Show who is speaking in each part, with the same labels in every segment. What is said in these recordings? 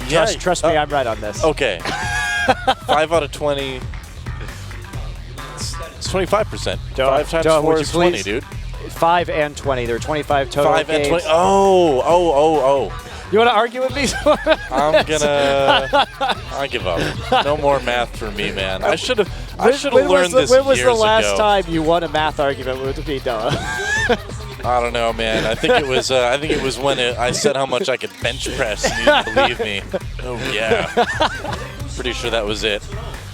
Speaker 1: Trust me, I'm right on this.
Speaker 2: Okay. 5 out of 20. It's 25%. 5 times 4 is 20, dude.
Speaker 1: 5 and 20. There are 25 total
Speaker 2: 5 and
Speaker 1: games.
Speaker 2: 20. Oh.
Speaker 1: You want to argue with me?
Speaker 2: I give up. No more math for me, man. I should have learned this years ago.
Speaker 1: When was the last time you won a math argument with me, Noah?
Speaker 2: I don't know, man. I think it was when I said how much I could bench press, and you didn't believe me. Oh yeah. Pretty sure that was it.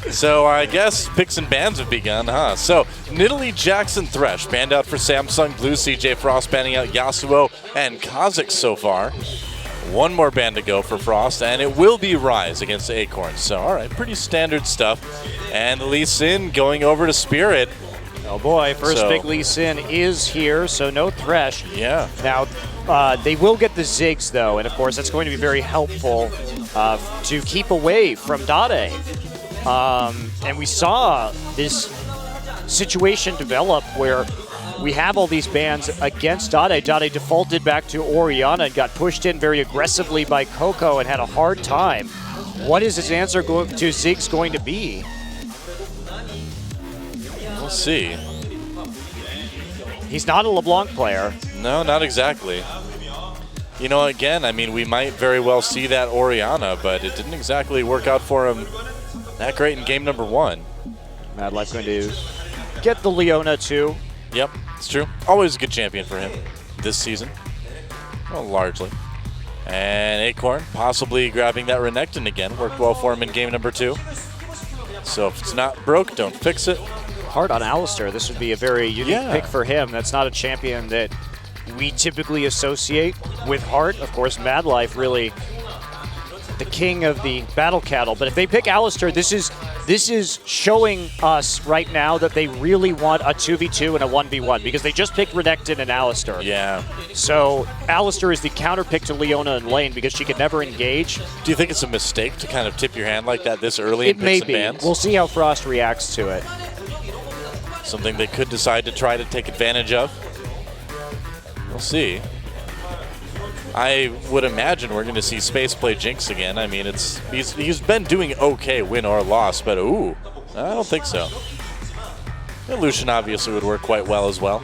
Speaker 2: So I guess picks and bans have begun, huh? So Nidalee, Jackson, Thresh banned out for Samsung, Blue, CJ Frost banning out Yasuo and Kha'Zix so far. One more ban to go for Frost, and it will be Ryze against Acorn. So, all right, pretty standard stuff. And Lee Sin going over to Spirit.
Speaker 1: Oh boy, first big Lee Sin is here, so no Thresh.
Speaker 2: Yeah.
Speaker 1: Now, they will get the Ziggs, though, and of course that's going to be very helpful to keep away from Dade. And we saw this situation develop where we have all these bans against Dade. Dade defaulted back to Orianna and got pushed in very aggressively by Coco and had a hard time. What is his answer to Ziggs going to be?
Speaker 2: We'll see.
Speaker 1: He's not a LeBlanc player.
Speaker 2: No, not exactly. You know, again, I mean, we might very well see that Orianna, but it didn't exactly work out for him that great in game number 1.
Speaker 1: Mad Life going to get the Leona too.
Speaker 2: Yep, it's true. Always a good champion for him this season. Well, largely. And Acorn possibly grabbing that Renekton again. Worked well for him in game number 2. So if it's not broke, don't fix it.
Speaker 1: Hard on Alistar. This would be a very unique pick for him. That's not a champion that we typically associate with Heart. Of course, Mad Life really the king of the battle cattle. But if they pick Alistar, this is showing us right now that they really want a 2v2 and a 1v1 because they just picked Renekton and Alistar.
Speaker 2: Yeah.
Speaker 1: So Alistar is the counter pick to Leona in lane because she can never engage.
Speaker 2: Do you think it's a mistake to kind of tip your hand like that this early in picks and bans?
Speaker 1: We'll see how Frost reacts to it.
Speaker 2: Something they could decide to try to take advantage of. We'll see. I would imagine we're going to see Space play Jinx again. I mean, he's been doing okay, win or loss, but ooh, I don't think so. And Lucian obviously would work quite well as well.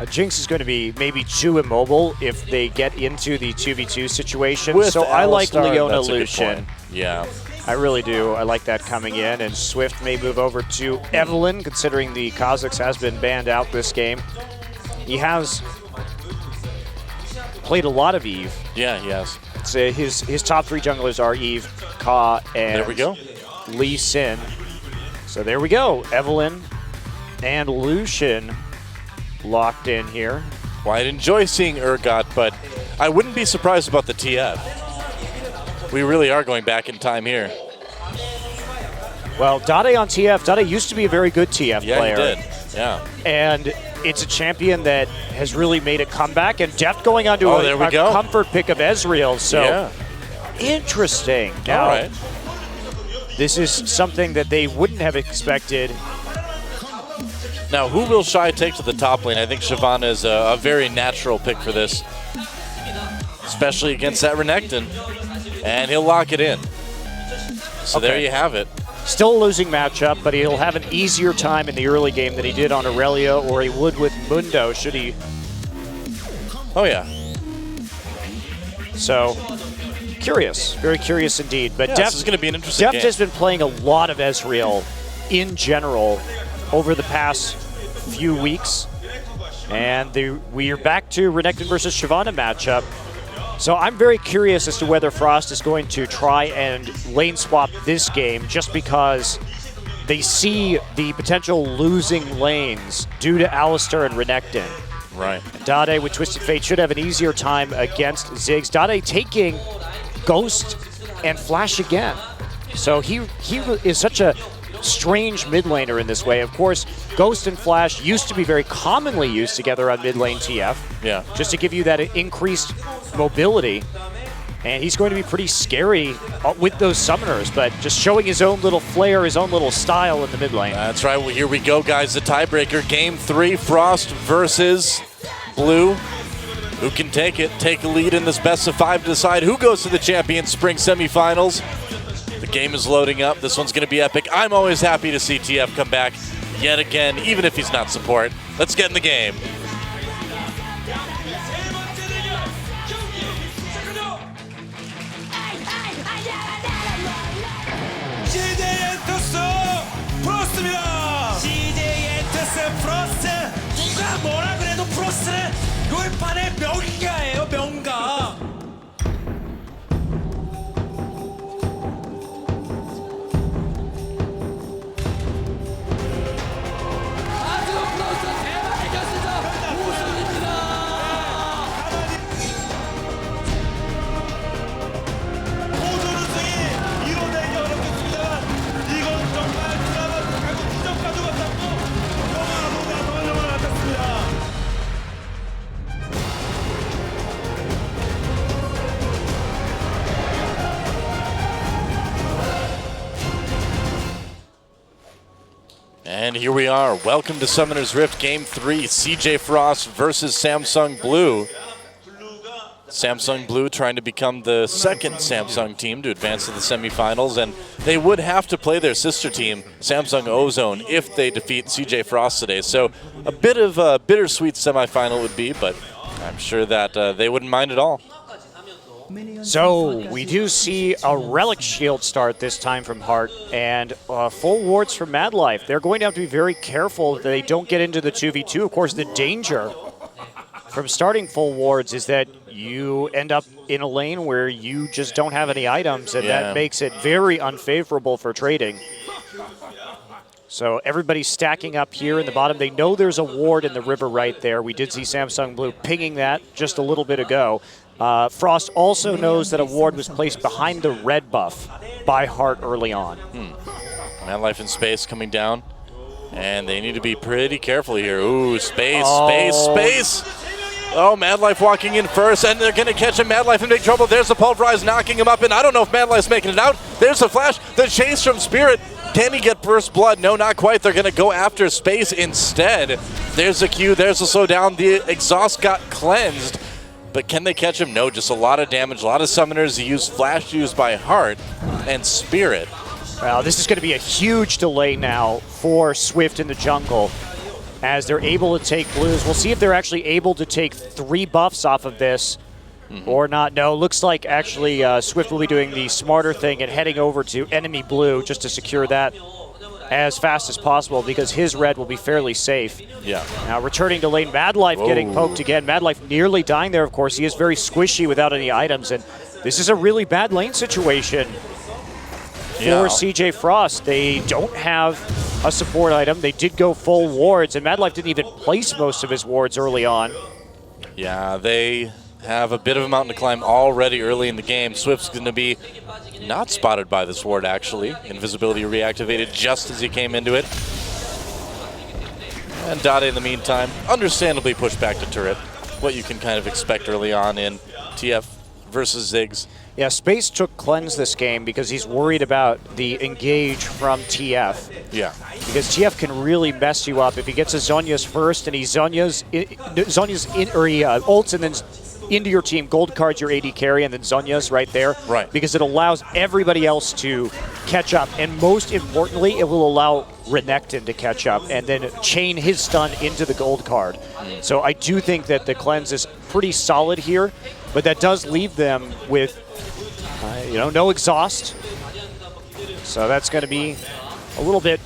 Speaker 1: Jinx is going to be maybe too immobile if they get into the 2v2 situation.
Speaker 2: With
Speaker 1: so I like
Speaker 2: Alistar,
Speaker 1: Leona
Speaker 2: that's a good
Speaker 1: Lucian.
Speaker 2: point. Yeah.
Speaker 1: I really do. I like that coming in. And Swift may move over to Evelynn, considering the Kha'Zix has been banned out this game. He has played a lot of Eve.
Speaker 2: Yeah, he has.
Speaker 1: So his top 3 junglers are Eve, Ka, and
Speaker 2: there we go.
Speaker 1: Lee Sin. So there we go. Evelynn and Lucian locked in here.
Speaker 2: Well, I'd enjoy seeing Urgot, but I wouldn't be surprised about the TF. We really are going back in time here.
Speaker 1: Well, Dade on TF. Dade used to be a very good TF player.
Speaker 2: Yeah, he did. Yeah.
Speaker 1: And it's a champion that has really made a comeback, and Deft going on to a comfort pick of Ezreal. So interesting. Now,
Speaker 2: all right.
Speaker 1: This is something that they wouldn't have expected.
Speaker 2: Now, who will Shy take to the top lane? I think Shyvana is a very natural pick for this, especially against that Renekton. And he'll lock it in. So there you have it.
Speaker 1: Still a losing matchup, but he'll have an easier time in the early game than he did on Aurelia or he would with Mundo should he.
Speaker 2: Oh, yeah.
Speaker 1: So, curious. Very curious indeed. But
Speaker 2: this is going to be an interesting game.
Speaker 1: Deft has been playing a lot of Ezreal in general over the past few weeks. And we are back to Renekton versus Shyvana matchup. So I'm very curious as to whether Frost is going to try and lane swap this game just because they see the potential losing lanes due to Alistar and Renekton.
Speaker 2: Right.
Speaker 1: Dade with Twisted Fate should have an easier time against Ziggs. Dade taking Ghost and Flash again. So he is such a strange mid laner in this way. Of course, Ghost and Flash used to be very commonly used together on mid lane TF.
Speaker 2: Yeah.
Speaker 1: Just to give you that increased mobility. And he's going to be pretty scary with those summoners, but just showing his own little flair, his own little style in the mid lane.
Speaker 2: That's right. Well, here we go, guys. The tiebreaker, Game 3, Frost versus Blue. Who can take it, take a lead in this best of 5 to decide who goes to the Champions Spring semifinals? The game is loading up. This one's going to be epic. I'm always happy to see TF come back yet again, even if he's not support. Let's get in the game.
Speaker 3: 누가 뭐라 그래도 프로스는 롤판의 명가예요, 명가.
Speaker 2: And here we are. Welcome to Summoner's Rift Game 3, CJ Frost versus Samsung Blue. Samsung Blue trying to become the second Samsung team to advance to the semifinals, and they would have to play their sister team, Samsung Ozone, if they defeat CJ Frost today. So a bit of a bittersweet semifinal would be, but I'm sure that they wouldn't mind at all.
Speaker 1: So we do see a Relic Shield start this time from Hart, and full wards from Mad Life. They're going to have to be very careful that they don't get into the 2v2. Of course, the danger from starting full wards is that you end up in a lane where you just don't have any items, and that makes it very unfavorable for trading. So everybody's stacking up here in the bottom. They know there's a ward in the river right there. We did see Samsung Blue pinging that just a little bit ago. Frost also knows that a ward was placed behind the red buff by Hart early on.
Speaker 2: Mad Life in space coming down, and they need to be pretty careful here. Ooh, space, space. Oh, Mad Life walking in first, and they're going to catch him. Mad Life in big trouble. There's the Pulverize knocking him up, and I don't know if Mad Life's making it out. There's a flash. The chase from Spirit. Can he get first blood? No, not quite. They're going to go after space instead. There's a Q. There's a slowdown. The exhaust got cleansed. But can they catch him? No, just a lot of damage, a lot of summoners. He used flash used by Hart and Spirit.
Speaker 1: Well, this is going to be a huge delay now for Swift in the jungle as they're able to take blues. We'll see if they're actually able to take 3 buffs off of this or not. No, looks like actually Swift will be doing the smarter thing and heading over to enemy blue just to secure that as fast as possible because his red will be fairly safe.
Speaker 2: Yeah.
Speaker 1: Now returning to lane, Mad Life getting poked again. Mad Life nearly dying there, of course. He is very squishy without any items, and this is a really bad lane situation for CJ Frost. They don't have a support item. They did go full wards, and Mad Life didn't even place most of his wards early on.
Speaker 2: Yeah, they have a bit of a mountain to climb already early in the game. Swift's going to be not spotted by this ward, actually. Invisibility reactivated just as he came into it. And Dade, in the meantime, understandably pushed back to turret. What you can kind of expect early on in TF versus Ziggs.
Speaker 1: Yeah, Space took cleanse this game because he's worried about the engage from TF.
Speaker 2: Yeah.
Speaker 1: Because TF can really mess you up if he gets a Zhonya's first and he ults and then into your team, gold cards your AD carry, and then Zhonya's right there.
Speaker 2: Right.
Speaker 1: Because it allows everybody else to catch up. And most importantly, it will allow Renekton to catch up and then chain his stun into the gold card. So I do think that the cleanse is pretty solid here, but that does leave them with, no exhaust. So that's going to be a little bit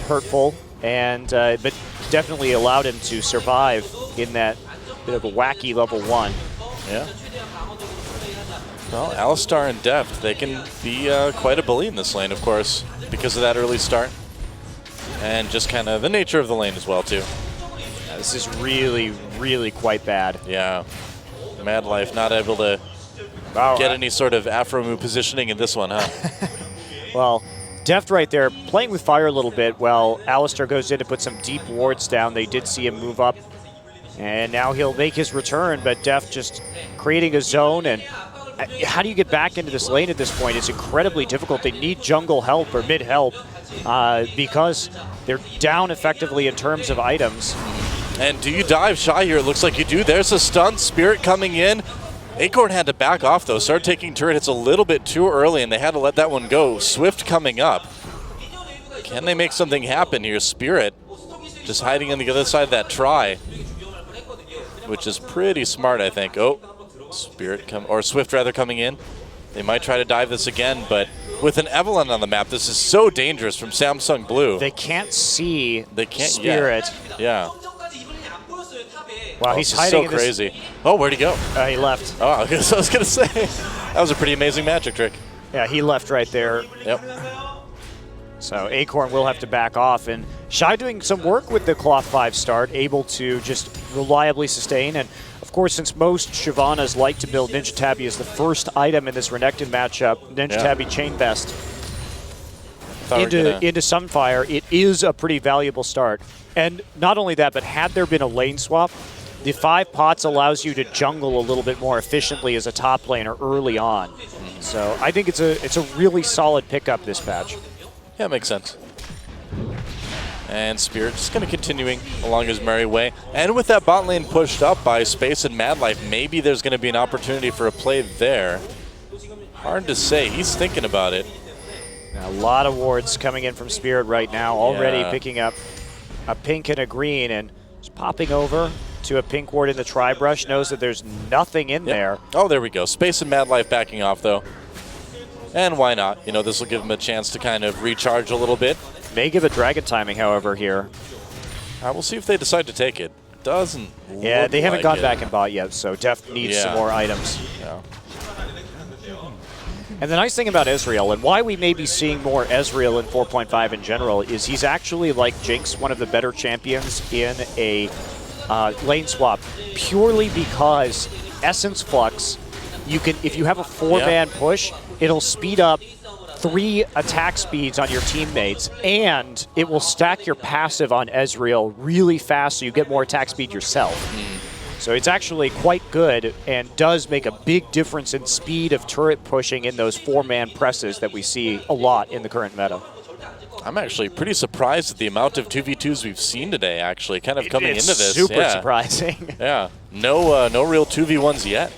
Speaker 1: hurtful, and but definitely allowed him to survive in that bit of a wacky level 1.
Speaker 2: Yeah. Well, Alistar and Deft, they can be quite a bully in this lane, of course, because of that early start. And just kind of the nature of the lane as well, too.
Speaker 1: Yeah, this is really, really quite bad.
Speaker 2: Yeah. Mad Life not able to get any sort of Afro-move positioning in this one, huh?
Speaker 1: Well, Deft right there, playing with fire a little bit while Alistar goes in to put some deep wards down. They did see him move up. And now he'll make his return, but Deft just creating a zone. And how do you get back into this lane at this point? It's incredibly difficult. They need jungle help or mid help because they're down effectively in terms of items.
Speaker 2: And do you dive Shy here? It looks like you do. There's a stun. Spirit coming in. Acorn had to back off, though. Started taking turret hits a little bit too early, and they had to let that one go. Swift coming up. Can they make something happen here? Spirit just hiding on the other side of that try, which is pretty smart, I think. Oh, Swift rather coming in. They might try to dive this again, but with an Evelyn on the map, this is so dangerous from Samsung Blue.
Speaker 1: They can't see
Speaker 2: Spirit. Yeah.
Speaker 1: Wow, he's
Speaker 2: this
Speaker 1: hiding.
Speaker 2: Is so crazy. Oh, where'd he go?
Speaker 1: He left.
Speaker 2: Oh, I was going to say. That was a pretty amazing magic trick.
Speaker 1: Yeah, he left right there.
Speaker 2: Yep.
Speaker 1: So Acorn will have to back off. And Shy doing some work with the Cloth 5 start, able to just reliably sustain. And of course, since most Shyvanas like to build Ninja Tabby as the first item in this Renekton matchup, Ninja Tabby Chain Best into Sunfire, it is a pretty valuable start. And not only that, but had there been a lane swap, the 5 pots allows you to jungle a little bit more efficiently as a top laner early on. So I think it's a really solid pickup this patch.
Speaker 2: Yeah, makes sense. And Spirit just kind of continuing along his merry way. And with that bot lane pushed up by Space and Madlife, maybe there's going to be an opportunity for a play there. Hard to say. He's thinking about it.
Speaker 1: Now, a lot of wards coming in from Spirit right now, already picking up a pink and a green, and just popping over to a pink ward in the Tri-Brush, knows that there's nothing in there.
Speaker 2: Oh, there we go. Space and Madlife backing off, though. And why not? You know, this will give him a chance to kind of recharge a little bit.
Speaker 1: May give a dragon timing, however, here.
Speaker 2: We'll see if they decide to take it. Doesn't
Speaker 1: Yeah, they haven't
Speaker 2: like
Speaker 1: gone
Speaker 2: it.
Speaker 1: back and bought yet, so Def needs some more items.
Speaker 2: Yeah.
Speaker 1: And the nice thing about Ezreal, and why we may be seeing more Ezreal in 4.5 in general, is he's actually, like Jinx, one of the better champions in a lane swap, purely because Essence Flux, you can, if you have a 4-man push, it'll speed up 3 attack speeds on your teammates, and it will stack your passive on Ezreal really fast so you get more attack speed yourself. So it's actually quite good and does make a big difference in speed of turret pushing in those 4-man presses that we see a lot in the current meta.
Speaker 2: I'm actually pretty surprised at the amount of 2v2s we've seen today, actually, kind of coming into this.
Speaker 1: Super surprising.
Speaker 2: Yeah, no real 2v1s yet.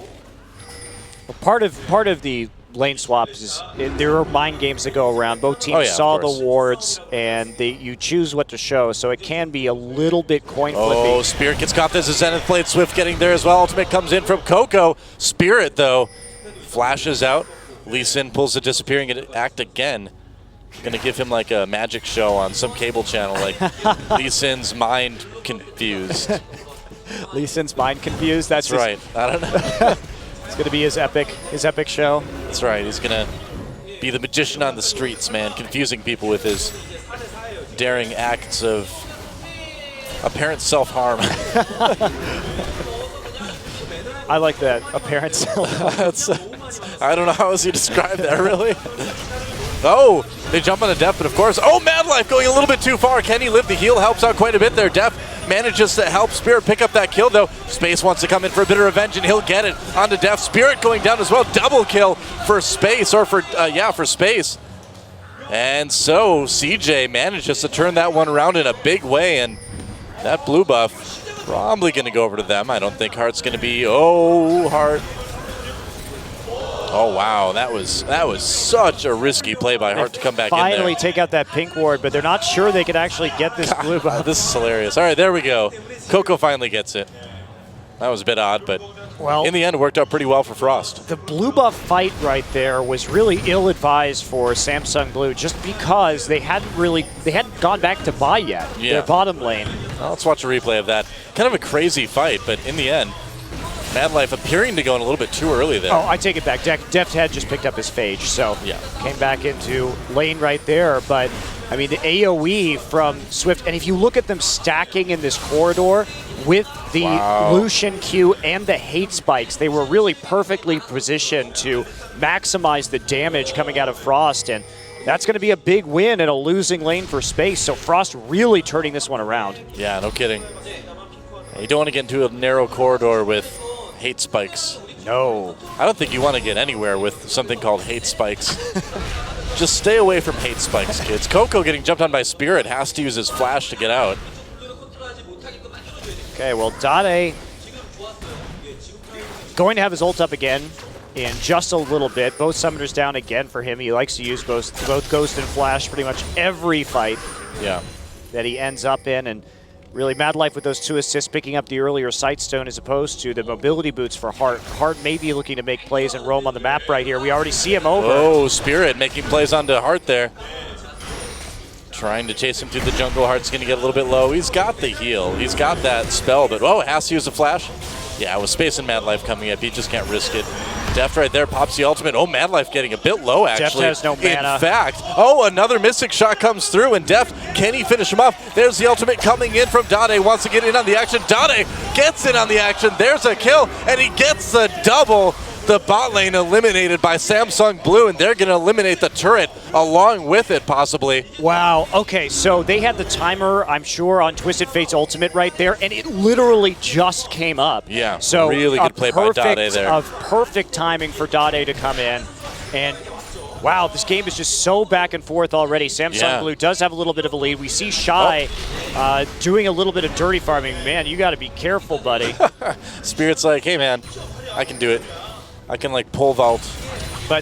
Speaker 1: Well, part of the lane swaps is there are mind games that go around. Both teams saw the wards, and you choose what to show, so it can be a little bit coin flippy.
Speaker 2: Oh, Spirit gets caught. There's a Zenith Blade. Swift getting there as well. Ultimate comes in from Coco. Spirit, though, flashes out. Lee Sin pulls the disappearing act again. Gonna give him like a magic show on some cable channel, like Lee Sin's mind confused.
Speaker 1: Lee Sin's mind confused? That's
Speaker 2: right. I don't know.
Speaker 1: It's going to be his epic show.
Speaker 2: That's right. He's going to be the magician on the streets, man, confusing people with his daring acts of apparent self-harm.
Speaker 1: I like that, apparent self-harm.
Speaker 2: I don't know how else you describe that, really. Oh, they jump on a Def, but of course, Madlife going a little bit too far. Can he live? The heal helps out quite a bit there. Def manages to help Spirit pick up that kill, though. Space wants to come in for a bit of revenge, and he'll get it onto Def. Spirit going down as well. Double kill for Space, or for Space. And so CJ manages to turn that one around in a big way, and that blue buff probably going to go over to them. I don't think Heart's going to be, Heart. Oh, wow, that was such a risky play by Heart to come back in there.
Speaker 1: Finally take out that pink ward, but they're not sure they can actually get this blue buff.
Speaker 2: This is hilarious. All right, there we go. Coco finally gets it. That was a bit odd, but in the end, it worked out pretty well for Frost.
Speaker 1: The blue buff fight right there was really ill-advised for Samsung Blue, just because they hadn't gone back to buy yet. Their bottom lane.
Speaker 2: Well, let's watch a replay of that. Kind of a crazy fight, but in the end, Madlife appearing to go in a little bit too early there.
Speaker 1: Oh, I take it back. Deft had just picked up his phage, so came back into lane right there. But, I mean, the AoE from Swift, and if you look at them stacking in this corridor with the Lucian Q and the hate spikes, they were really perfectly positioned to maximize the damage coming out of Frost, and that's going to be a big win in a losing lane for Space. So Frost really turning this one around.
Speaker 2: Yeah, no kidding. You don't want to get into a narrow corridor with hate spikes.
Speaker 1: No.
Speaker 2: I don't think you want to get anywhere with something called hate spikes. Just stay away from hate spikes, kids. Coco getting jumped on by Spirit, has to use his flash to get out.
Speaker 1: Okay, well, Dade going to have his ult up again in just a little bit. Both summoners down again for him. He likes to use both Ghost and Flash pretty much every fight that he ends up in. And really, Mad Life with those 2 assists, picking up the earlier Sightstone as opposed to the mobility boots for Hart. Hart may be looking to make plays and roam on the map right here. We already see him over.
Speaker 2: Oh, Spirit making plays onto Hart there. Trying to chase him through the jungle. Hart's going to get a little bit low. He's got the heal. He's got that spell, but oh, has to use a flash. Yeah, with Space and Mad Life coming up, he just can't risk it. Deft right there pops the ultimate. Oh, Mad Life getting a bit low, actually.
Speaker 1: Deft has no mana.
Speaker 2: In fact, oh, another Mystic shot comes through, and Deft, can he finish him off? There's the ultimate coming in from Dade. Wants to get in on the action. Dade gets in on the action. There's a kill, and he gets the double. The bot lane eliminated by Samsung Blue, and they're going to eliminate the turret along with it, possibly.
Speaker 1: Wow. Okay, so they had the timer, I'm sure, on Twisted Fate's ultimate right there, and it literally just came up.
Speaker 2: Yeah,
Speaker 1: so
Speaker 2: really good play by Dade there.
Speaker 1: Perfect timing for Dade to come in. And wow, this game is just so back and forth already. Samsung Blue does have a little bit of a lead. We see Shy doing a little bit of dirty farming. Man, you got to be careful, buddy.
Speaker 2: Spirit's like, hey, man, I can do it. I can like pole vault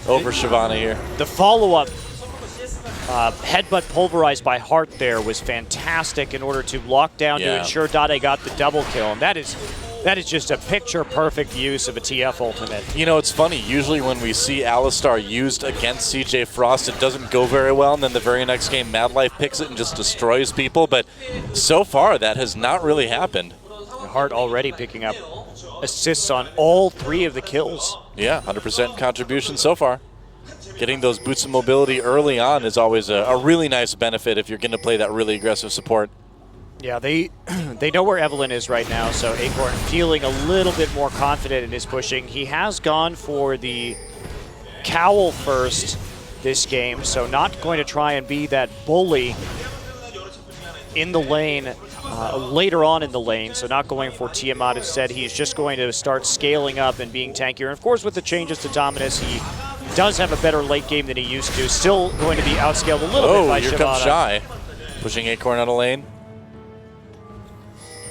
Speaker 2: over Shyvana here.
Speaker 1: The follow-up headbutt pulverized by Hart there was fantastic in order to lock down to ensure Dade got the double kill. And that is just a picture-perfect use of a TF ultimate.
Speaker 2: You know, it's funny. Usually when we see Alistar used against CJ Frost, it doesn't go very well. And then the very next game, Mad Life picks it and just destroys people. But so far, that has not really happened.
Speaker 1: Hart already picking up assists on all 3 of the kills.
Speaker 2: Yeah, 100% contribution so far. Getting those boots of mobility early on is always a really nice benefit if you're going to play that really aggressive support.
Speaker 1: Yeah, they know where Evelyn is right now, so Acorn feeling a little bit more confident in his pushing. He has gone for the cowl first this game, so not going to try and be that bully in the lane later on in the lane, so not going for Tiamat. Instead, he's just going to start scaling up and being tankier. And of course, with the changes to Dominus, he does have a better late game than he used to. Still going to be outscaled a little bit by
Speaker 2: here
Speaker 1: Shyvana.
Speaker 2: Comes Shy, pushing Acorn out of lane.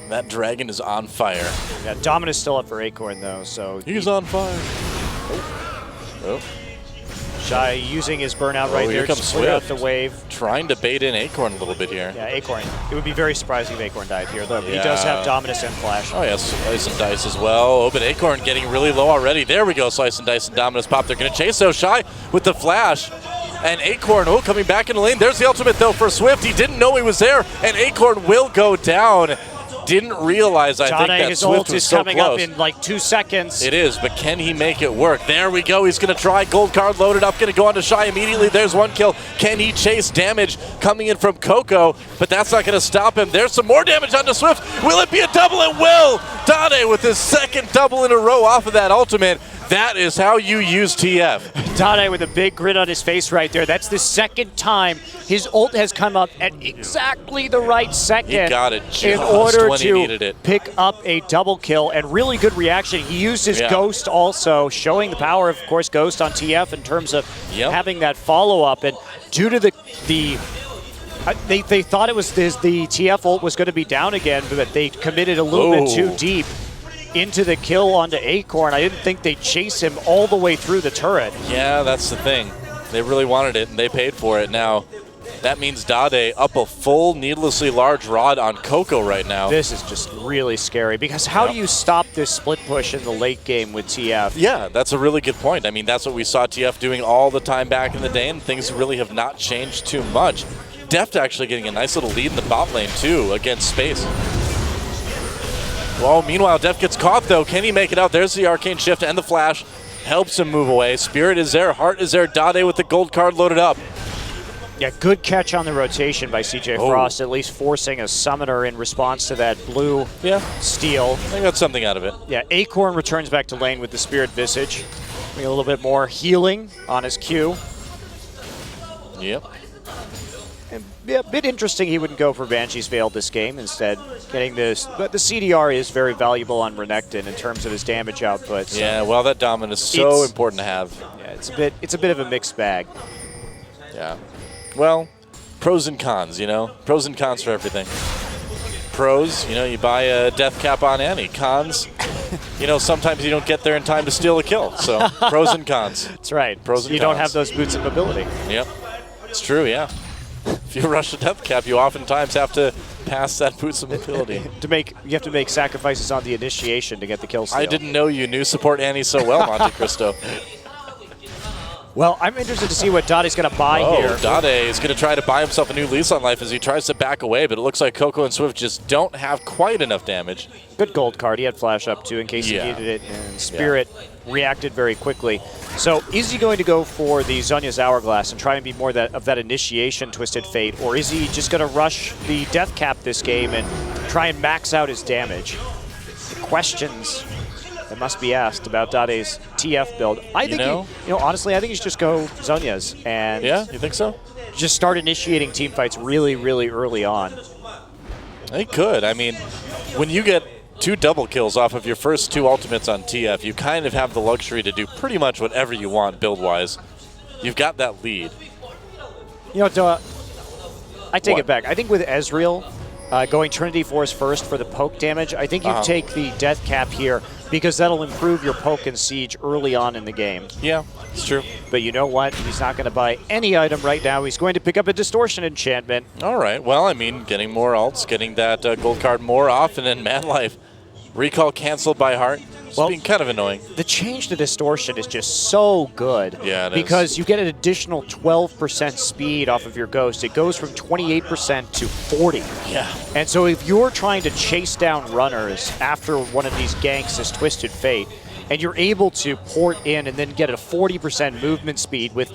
Speaker 2: That dragon is on fire.
Speaker 1: Yeah, Dominus still up for Acorn, though, so...
Speaker 2: He's on fire. Oh.
Speaker 1: Shy using his burnout right there to clear out the wave.
Speaker 2: Trying to bait in Acorn a little bit here.
Speaker 1: Yeah, Acorn. It would be very surprising if Acorn died here, though. He does have Dominus and Flash.
Speaker 2: Oh, yeah, Slice and Dice as well. Oh, but Acorn getting really low already. There we go, Slice and Dice and Dominus pop. They're going to chase so Shy with the Flash. And Acorn, coming back in the lane. There's the ultimate, though, for Swift. He didn't know he was there, and Acorn will go down. Didn't realize, I think, that
Speaker 1: his
Speaker 2: Swift
Speaker 1: ult
Speaker 2: was
Speaker 1: is
Speaker 2: so
Speaker 1: coming
Speaker 2: close.
Speaker 1: up in like 2 seconds.
Speaker 2: It is, but can he make it work? There we go. He's going to try. Gold card loaded up. Going to go on to Shy immediately. There's 1 kill. Can he chase damage coming in from Coco? But that's not going to stop him. There's some more damage onto Swift. Will it be a double? It will. Dade with his 2nd double in a row off of that ultimate. That is how you use TF.
Speaker 1: Dade with a big grin on his face right there. That's the 2nd time his ult has come up at exactly the right second.
Speaker 2: He got it just
Speaker 1: in order
Speaker 2: when he needed it.
Speaker 1: Pick up a double kill, and really good reaction. He used his Ghost also, showing the power of course, Ghost on TF in terms of having that follow-up. And due to they thought it was the TF ult was going to be down again, but they committed a little bit too deep into the kill onto Acorn. I didn't think they'd chase him all the way through the turret.
Speaker 2: Yeah, that's the thing. They really wanted it, and they paid for it. Now, that means Dade up a full, needlessly large rod on Coco right now.
Speaker 1: This is just really scary, because how do you stop this split push in the late game with TF?
Speaker 2: Yeah, that's a really good point. I mean, that's what we saw TF doing all the time back in the day, and things really have not changed too much. Deft actually getting a nice little lead in the bot lane, too, against Space. Well, meanwhile, Deft gets caught, though. Can he make it out? There's the Arcane Shift and the Flash. Helps him move away. Spirit is there. Heart is there. Dade with the gold card loaded up.
Speaker 1: Yeah, good catch on the rotation by CJ Frost, at least forcing a summoner in response to that blue steal.
Speaker 2: I got something out of it.
Speaker 1: Yeah, Acorn returns back to lane with the Spirit Visage. Getting a little bit more healing on his Q.
Speaker 2: Yep.
Speaker 1: And a bit interesting he wouldn't go for Banshee's Veil this game, instead getting this. But the CDR is very valuable on Renekton in terms of his damage output. So
Speaker 2: yeah, well, that Dominus is so important to have.
Speaker 1: Yeah, it's a bit of a mixed bag.
Speaker 2: Yeah. Well, pros and cons, you know? Pros and cons for everything. Pros, you know, you buy a death cap on Annie. Cons, you know, sometimes you don't get there in time to steal a kill. So pros and cons.
Speaker 1: That's right.
Speaker 2: Pros and
Speaker 1: you
Speaker 2: cons.
Speaker 1: don't have those boots of mobility.
Speaker 2: Yep, it's true. Yeah, if you rush a death cap, you oftentimes have to pass that boots of mobility.
Speaker 1: You have to make sacrifices on the initiation to get the kill steal.
Speaker 2: I didn't know you knew support Annie so well, Monte Cristo.
Speaker 1: Well, I'm interested to see what Dade's going to buy here.
Speaker 2: Dade is going to try to buy himself a new lease on life as he tries to back away, but it looks like Coco and Swift just don't have quite enough damage.
Speaker 1: Good gold card. He had flash up too in case he needed it, and Spirit reacted very quickly. So is he going to go for the Zhonya's Hourglass and try and be more of that initiation Twisted Fate, or is he just going to rush the death cap this game and try and max out his damage? The questions that must be asked about Dade's TF build. I think, honestly, I think he should just go Zhonya's and
Speaker 2: you think so?
Speaker 1: Just start initiating team fights really, really early on.
Speaker 2: He could. I mean, when you get 2 double kills off of your first 2 ultimates on TF, you kind of have the luxury to do pretty much whatever you want build-wise. You've got that lead.
Speaker 1: You know, I take it back. I think with Ezreal going Trinity Force first for the poke damage, I think you take the death cap here because that'll improve your poke and siege early on in the game.
Speaker 2: Yeah, it's true.
Speaker 1: But you know what? He's not going to buy any item right now. He's going to pick up a Distortion Enchantment.
Speaker 2: All right. Well, I mean, getting more ults, getting that gold card more often in Man Life. Recall canceled by Heart. It's being kind of annoying.
Speaker 1: The change to Distortion is just so good.
Speaker 2: Yeah, it
Speaker 1: because
Speaker 2: is.
Speaker 1: You get an additional 12% speed off of your Ghost. It goes from 28% to 40.
Speaker 2: Yeah.
Speaker 1: And so if you're trying to chase down runners after one of these ganks as Twisted Fate, and you're able to port in and then get a 40% movement speed with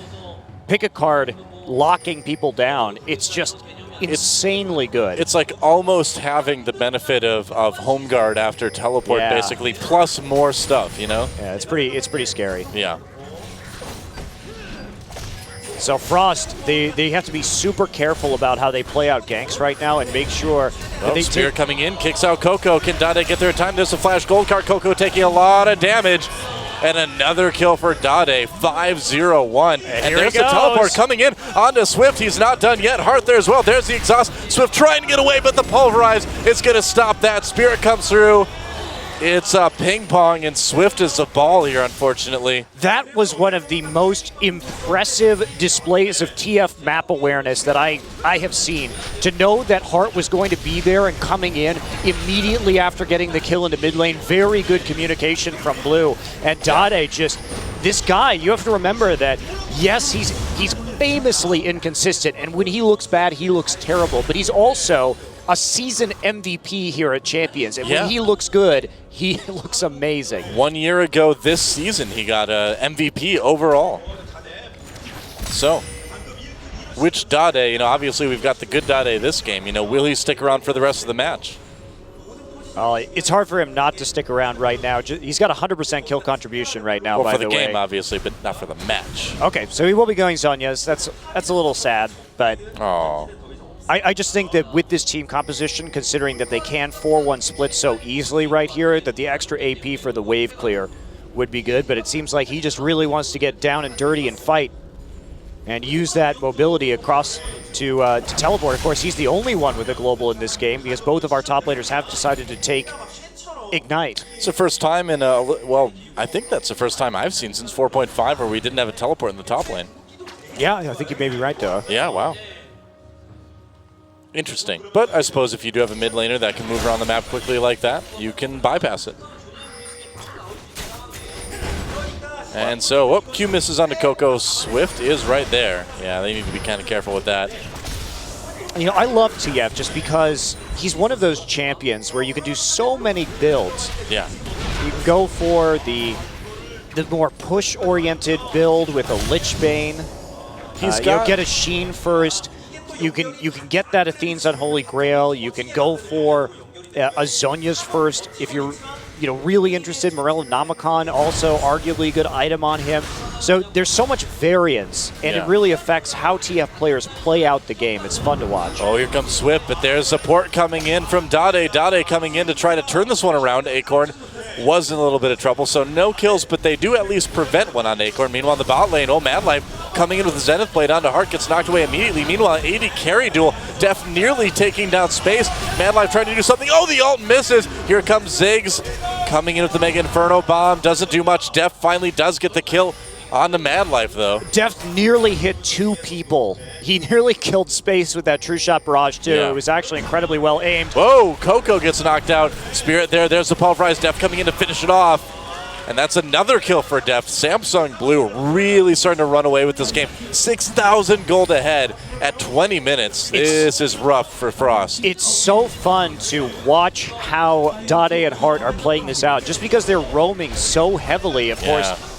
Speaker 1: pick a card locking people down, it's just insanely good.
Speaker 2: It's like almost having the benefit of home guard after teleport, basically, plus more stuff, you know?
Speaker 1: Yeah, it's pretty scary.
Speaker 2: Yeah.
Speaker 1: So Frost, they have to be super careful about how they play out ganks right now and make sure that they
Speaker 2: Spirit coming in, kicks out Coco. Can Dade get there in time? There's a flash gold card. Coco taking a lot of damage. And another kill for Dade, 5-0-1. And there's the teleport coming in onto Swift. He's not done yet. Heart there as well. There's the exhaust. Swift trying to get away, but the pulverize is going to stop that. Spirit comes through. It's a ping pong, and Swift is the ball here, unfortunately.
Speaker 1: That was one of the most impressive displays of TF map awareness that I have seen. To know that Hart was going to be there and coming in immediately after getting the kill into mid lane. Very good communication from Blue. And Dade just, this guy, you have to remember that, yes, he's famously inconsistent, and when he looks bad, he looks terrible, but he's also a season MVP here at Champions. And when he looks good, he looks amazing.
Speaker 2: 1 year ago this season, he got a MVP overall. So, which Dade, you know, obviously we've got the good Dade this game. You know, will he stick around for the rest of the match?
Speaker 1: It's hard for him not to stick around right now. He's got 100% kill contribution right now, by the way.
Speaker 2: For the game, obviously, but not for the match.
Speaker 1: Okay, so he will be going Zhonya's. That's a little sad, but I just think that with this team composition, considering that they can 4-1 split so easily right here, that the extra AP for the wave clear would be good, but it seems like he just really wants to get down and dirty and fight and use that mobility across to teleport. Of course, he's the only one with a global in this game because both of our top laners have decided to take Ignite.
Speaker 2: It's the first time in well, I think that's the first time I've seen since 4.5 where we didn't have a teleport in the top lane.
Speaker 1: Yeah, I think you may be right, though.
Speaker 2: Yeah, wow. Interesting. But I suppose if you do have a mid laner that can move around the map quickly like that, you can bypass it. And so, Q misses onto Coco. Swift is right there. Yeah, they need to be kind of careful with that.
Speaker 1: You know, I love TF just because he's one of those champions where you can do so many builds.
Speaker 2: Yeah.
Speaker 1: You can go for the more push-oriented build with a Lichbane. You'll get a Sheen first. You can get that Athene's Unholy Grail. You can go for a Zhonya's first if you're really interested. Morello Namicon, also arguably a good item on him. So there's so much variance, and it really affects how TF players play out the game. It's fun to watch.
Speaker 2: Oh, here comes Swift, but there's support coming in from Dade. Dade coming in to try to turn this one around. Acorn was in a little bit of trouble. So no kills, but they do at least prevent one on Acorn. Meanwhile, in the bot lane, Madlife coming in with the Zenith Blade onto Heart, gets knocked away immediately. Meanwhile, 80 carry duel, Def nearly taking down Space. Madlife trying to do something. Oh, the ult misses. Here comes Ziggs coming in with the Mega Inferno Bomb. Doesn't do much. Def finally does get the kill on the Madlife, though.
Speaker 1: Def nearly hit 2 people. He nearly killed Space with that True Shot Barrage, too.
Speaker 2: Yeah.
Speaker 1: It was actually incredibly well aimed.
Speaker 2: Whoa, Coco gets knocked out. Spirit there. There's the pulverized. Def coming in to finish it off. And that's another kill for Def. Samsung Blue really starting to run away with this game. 6,000 gold ahead at 20 minutes. This is rough for Frost.
Speaker 1: It's so fun to watch how Dade and Hart are playing this out, just because they're roaming so heavily. Of course,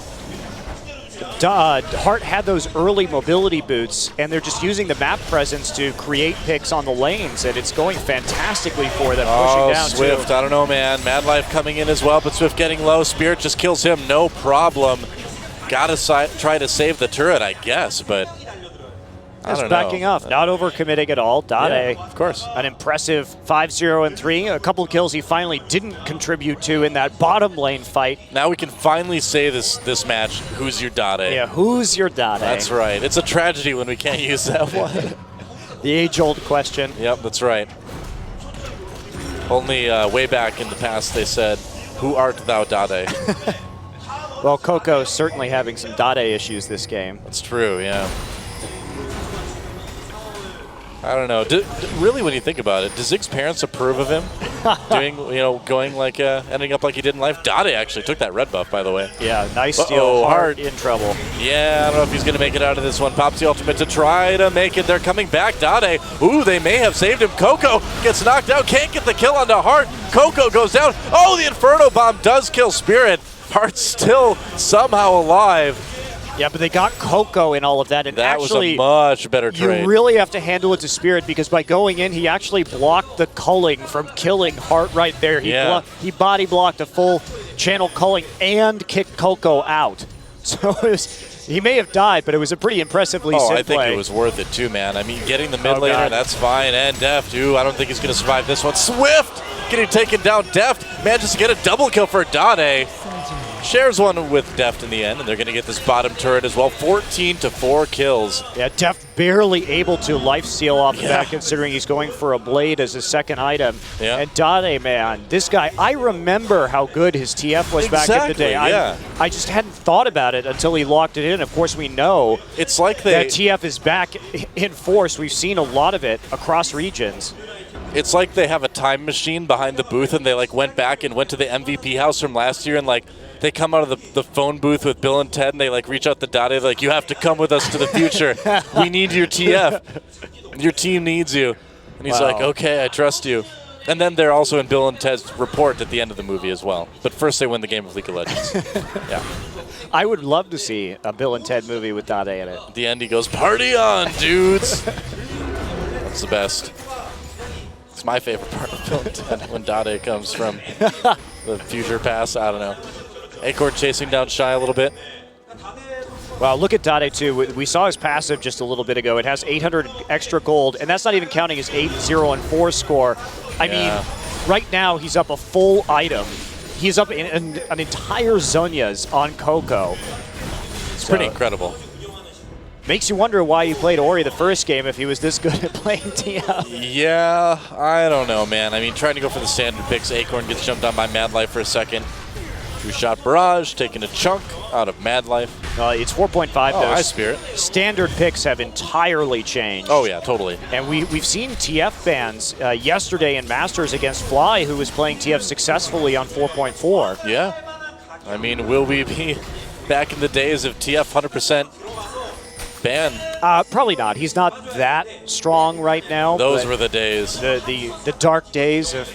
Speaker 1: Hart had those early mobility boots, and they're just using the map presence to create picks on the lanes, and it's going fantastically for them, pushing down
Speaker 2: Swift,
Speaker 1: too.
Speaker 2: I don't know, man. Madlife coming in as well, but Swift getting low. Spirit just kills him, no problem. Gotta try to save the turret, I guess, but I don't know.
Speaker 1: Backing off, not overcommitting at all. Dade,
Speaker 2: of course.
Speaker 1: an impressive 5-0-3. A couple of kills he finally didn't contribute to in that bottom lane fight.
Speaker 2: Now we can finally say this match, who's your Dade?
Speaker 1: Yeah, who's your Dade?
Speaker 2: That's right. It's a tragedy when we can't use that one.
Speaker 1: The age-old question.
Speaker 2: Yep, that's right. Only way back in the past they said, who art thou, Dade?
Speaker 1: Well, Coco's certainly having some Dade issues this game.
Speaker 2: That's true, yeah. I don't know. Really, when you think about it, do Zig's parents approve of him doing, going like, ending up like he did in life? Dade actually took that red buff, by the way.
Speaker 1: Yeah, nice steal. Hart in trouble.
Speaker 2: Yeah, I don't know if he's going to make it out of this one. Pops the ultimate to try to make it. They're coming back. Dade, ooh, they may have saved him. Coco gets knocked out. Can't get the kill onto Hart. Coco goes down. Oh, the Inferno Bomb does kill Spirit. Hart's still somehow alive.
Speaker 1: Yeah, but they got Coco in all of that. And
Speaker 2: that
Speaker 1: actually,
Speaker 2: was a much better trade.
Speaker 1: You really have to handle it to Spirit, because by going in, he actually blocked the culling from killing Hart right there. He body blocked a full channel culling and kicked Coco out. So he may have died, but it was a pretty impressively sim
Speaker 2: I think
Speaker 1: play.
Speaker 2: it was worth it too, man. I mean, getting the mid laner, that's fine. And Deft, too. I don't think he's going to survive this one. Swift getting taken down. Deft manages to get a double kill for Dade. Shares one with Deft in the end, and they're going to get this bottom turret as well. 14-4 kills.
Speaker 1: Yeah, Deft barely able to lifesteal off the back, considering he's going for a blade as his second item.
Speaker 2: Yeah.
Speaker 1: And Dade, man, this guy, I remember how good his TF was back in the day. I just hadn't thought about it until he locked it in. Of course, we know
Speaker 2: it's like
Speaker 1: that TF is back in force. We've seen a lot of it across regions.
Speaker 2: It's like they have a time machine behind the booth, and they went back and went to the MVP house from last year, and they come out of the phone booth with Bill and Ted, and they reach out to Dade, like, you have to come with us to the future. We need your TF. Your team needs you. And he's like, okay, I trust you. And then they're also in Bill and Ted's report at the end of the movie as well. But first they win the game of League of Legends. Yeah.
Speaker 1: I would love to see a Bill and Ted movie with Dade in it.
Speaker 2: At the end he goes, party on, dudes. That's the best. It's my favorite part of Bill and Ted when Dade comes from the future past. I don't know. Acorn chasing down Shy a little bit.
Speaker 1: Well, look at Dade, too. We saw his passive just a little bit ago. It has 800 extra gold, and that's not even counting his 8-0-4 score. I mean, right now he's up a full item. He's up in an entire Zhonya's on Coco.
Speaker 2: It's pretty incredible.
Speaker 1: Makes you wonder why he played Ori the first game if he was this good at playing TF.
Speaker 2: Yeah, I don't know, man. I mean, trying to go for the standard picks. Acorn gets jumped on by Madlife for a second. True Shot Barrage, taking a chunk out of Madlife.
Speaker 1: It's 4.5, though.
Speaker 2: High Spirit.
Speaker 1: Standard picks have entirely changed.
Speaker 2: Oh, yeah, totally.
Speaker 1: And we've seen TF bans yesterday in Masters against Fly, who was playing TF successfully on 4.4.
Speaker 2: Yeah. I mean, will we be back in the days of TF 100% ban?
Speaker 1: Probably not. He's not that strong right now.
Speaker 2: Those were the days.
Speaker 1: The dark days of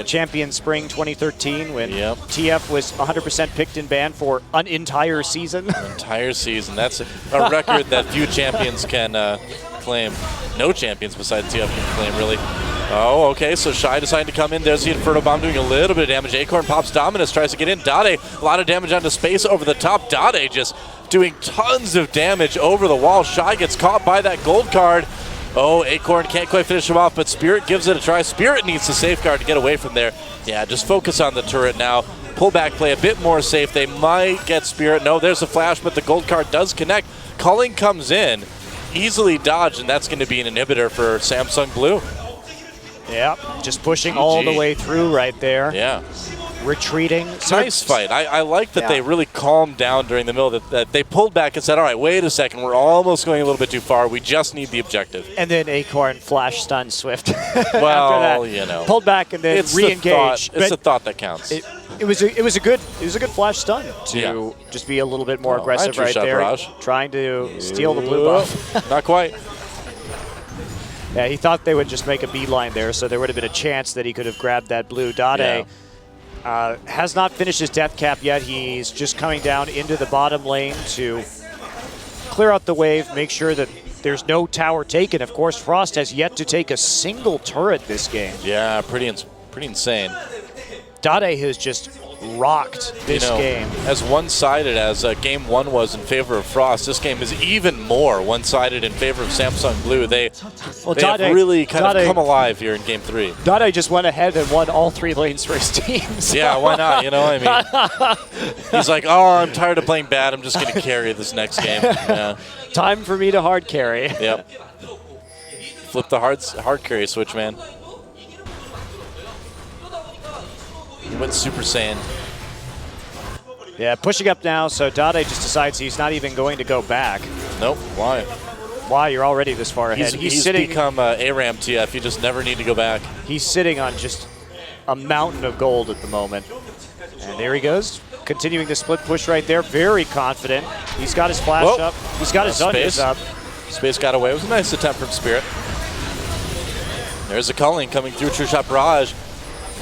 Speaker 1: Champion Spring 2013 when TF was 100% picked and banned for an entire season.
Speaker 2: An entire season. That's a record that few champions can claim. No champions besides TF can claim, really. Oh, okay, so Shy decided to come in. There's the Inferno Bomb doing a little bit of damage. Acorn pops Dominus, tries to get in. Dade, a lot of damage onto Space over the top. Dade just doing tons of damage over the wall. Shy gets caught by that gold card. Oh, Acorn can't quite finish him off, but Spirit gives it a try. Spirit needs the safeguard to get away from there. Yeah, just focus on the turret now. pullback play a bit more safe. They might get Spirit. No, there's a flash, but the gold card does connect. Culling comes in, easily dodged, and that's going to be an inhibitor for Samsung Blue.
Speaker 1: Yeah, just pushing all the way through right there.
Speaker 2: Yeah.
Speaker 1: Retreating.
Speaker 2: Nice fight. I like that they really calmed down during the middle, that they pulled back and said, all right, wait a second, we're almost going a little bit too far. We just need the objective.
Speaker 1: And then Acorn flash stun Swift.
Speaker 2: Well, you know.
Speaker 1: Pulled back and then re-engage.
Speaker 2: It's the thought that counts.
Speaker 1: It was a good flash stun to just be a little bit more aggressive right there.
Speaker 2: Barrage.
Speaker 1: Trying to steal the blue buff.
Speaker 2: Not quite.
Speaker 1: Yeah, he thought they would just make a beeline there, so there would have been a chance that he could have grabbed that blue. Dade has not finished his death cap yet. He's just coming down into the bottom lane to clear out the wave, make sure that there's no tower taken. Of course, Frost has yet to take a single turret this game.
Speaker 2: Yeah, pretty insane.
Speaker 1: Dade has just rocked this game.
Speaker 2: As one-sided as Game 1 was in favor of Frost, this game is even more one-sided in favor of Samsung Blue. They have really kind of come alive here in Game 3.
Speaker 1: Dade just went ahead and won all 3 lanes for his team. So.
Speaker 2: Yeah, why not? You know what I mean? He's like, oh, I'm tired of playing bad. I'm just going to carry this next game. Yeah.
Speaker 1: Time for me to hard carry.
Speaker 2: Yep. Flip the hard carry switch, man. He went Super Saiyan.
Speaker 1: Yeah, pushing up now, so Dade just decides he's not even going to go back.
Speaker 2: Nope, why?
Speaker 1: Why? You're already this far ahead.
Speaker 2: He's sitting, become ARAM TF. You just never need to go back.
Speaker 1: He's sitting on just a mountain of gold at the moment. And there he goes, continuing the split push right there. Very confident. He's got his flash up. He's got his Zunya's up.
Speaker 2: Space got away. It was a nice attempt from Spirit. There's a Culling coming through True Shot Barrage.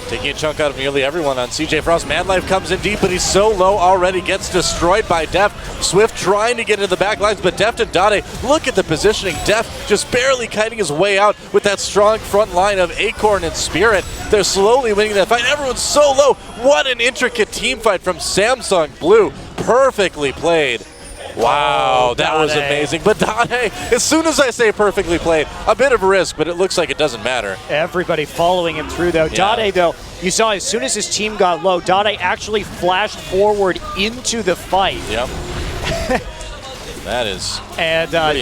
Speaker 2: Taking a chunk out of nearly everyone on CJ Frost. Mad Life comes in deep, but he's so low already. Gets destroyed by Deft. Swift trying to get into the back lines, but Deft and Dade, look at the positioning. Deft just barely kiting his way out with that strong front line of Acorn and Spirit. They're slowly winning that fight. Everyone's so low. What an intricate team fight from Samsung Blue. Perfectly played. Wow, that was amazing. But Dade, as soon as I say perfectly played, a bit of a risk, but it looks like it doesn't matter.
Speaker 1: Everybody following him through, though. Yeah. Dade, though, you saw as soon as his team got low, Dade actually flashed forward into the fight.
Speaker 2: Yep. That is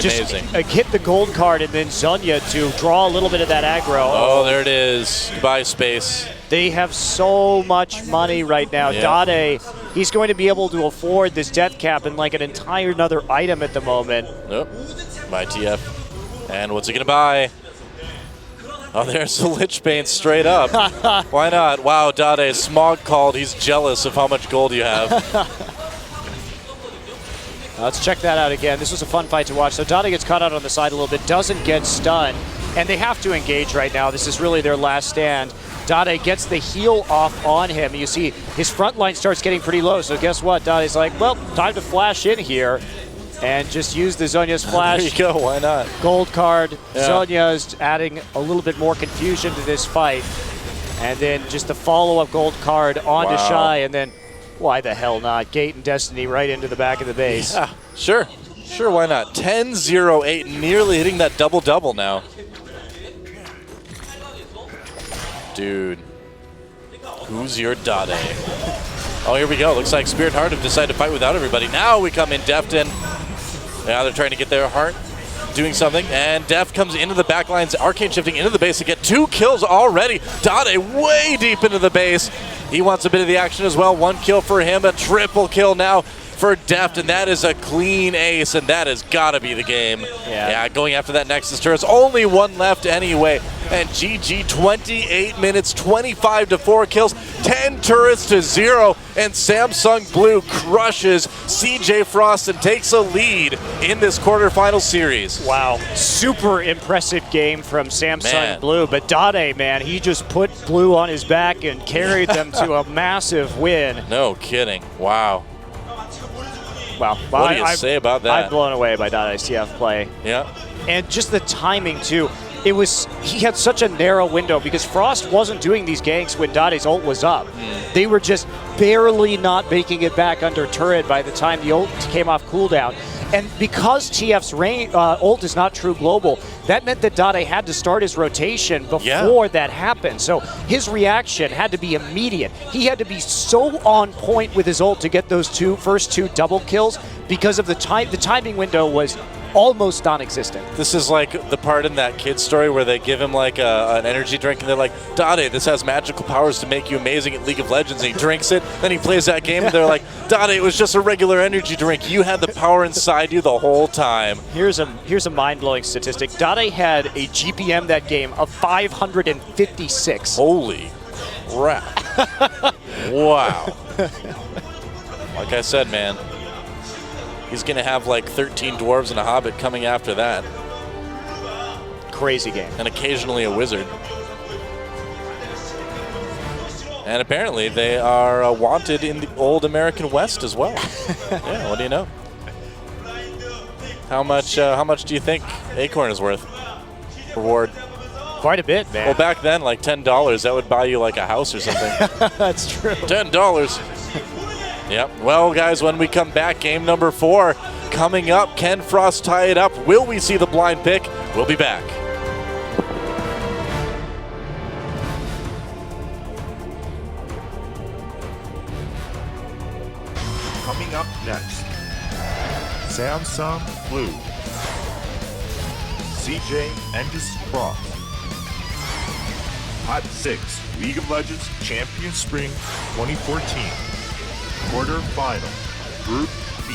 Speaker 1: just
Speaker 2: amazing.
Speaker 1: Hit the gold card and then Zunya to draw a little bit of that aggro.
Speaker 2: Oh, there it is. Goodbye, Space.
Speaker 1: They have so much money right now.
Speaker 2: Yeah.
Speaker 1: Dade, he's going to be able to afford this death cap and like an entire another item at the moment.
Speaker 2: Nope. Buy TF. And what's he going to buy? Oh, there's the Lich Bane straight up. Why not? Wow, Dade, Smog called. He's jealous of how much gold you have.
Speaker 1: Let's check that out again. This was a fun fight to watch. So Dade gets caught out on the side a little bit, doesn't get stunned, and they have to engage right now. This is really their last stand. Dade gets the heal off on him. You see his front line starts getting pretty low, so guess what? Dade's like, well, time to flash in here and just use the Zunya's flash.
Speaker 2: There you go, why not?
Speaker 1: Gold card. Yeah. Zunya's adding a little bit more confusion to this fight. And then just the follow-up gold card onto Shy, and then why the hell not? Gate and Destiny right into the back of the base.
Speaker 2: Yeah, sure. Sure, why not? 10-0-8, nearly hitting that double-double now. Dude, who's your Dade? Oh, here we go. Looks like Spirit Heart have decided to fight without everybody. Now we come in Defton. Now they're trying to get their Heart doing something, and Deft comes into the back lines, Arcane shifting into the base to get 2 kills already. Dade way deep into the base. He wants a bit of the action as well. 1 kill for him, a triple kill now for Deft, and that is a clean ace, and that has got to be the game. Yeah, going after that Nexus turret. Only 1 left anyway. And GG, 28 minutes, 25 to 4 kills, 10 turrets to 0, and Samsung Blue crushes CJ Frost and takes a lead in this quarterfinal series.
Speaker 1: Wow, super impressive game from Samsung Blue, but Dade, man, he just put Blue on his back and carried them to a massive win.
Speaker 2: No kidding, wow.
Speaker 1: Wow.
Speaker 2: What do you say about that?
Speaker 1: I'm blown away by Dade's TF play.
Speaker 2: Yeah.
Speaker 1: And just the timing, too. He had such a narrow window because Frost wasn't doing these ganks when Dade's ult was up. They were just barely not making it back under turret by the time the ult came off cooldown. And because TF's ult is not true global, that meant that Dade had to start his rotation before that happened. So his reaction had to be immediate. He had to be so on point with his ult to get those first two double kills because of the timing window was almost non-existent.
Speaker 2: This is like the part in that kid story where they give him like an energy drink and they're like, Dade, this has magical powers to make you amazing at League of Legends. And he drinks it, then he plays that game and they're like, Dade, it was just a regular energy drink. You had the power inside you the whole time.
Speaker 1: Here's a mind-blowing statistic. Dade had a GPM that game of 556.
Speaker 2: Holy crap. Wow. Like I said, man, he's going to have like 13 dwarves and a hobbit coming after that.
Speaker 1: Crazy game.
Speaker 2: And occasionally a wizard. And apparently they are wanted in the old American West as well. Yeah, what do you know? How much do you think Acorn is worth? Reward.
Speaker 1: Quite a bit, man.
Speaker 2: Well, back then, like $10, that would buy you like a house or something.
Speaker 1: That's true.
Speaker 2: $10. Yep. Well, guys, when we come back, game number 4 coming up. Can Frost tie it up? Will we see the blind pick? We'll be back.
Speaker 4: Coming up next, Samsung Blue, CJ Entus Frost. Hot 6 League of Legends Champion Spring 2014 Quarterfinal Group B.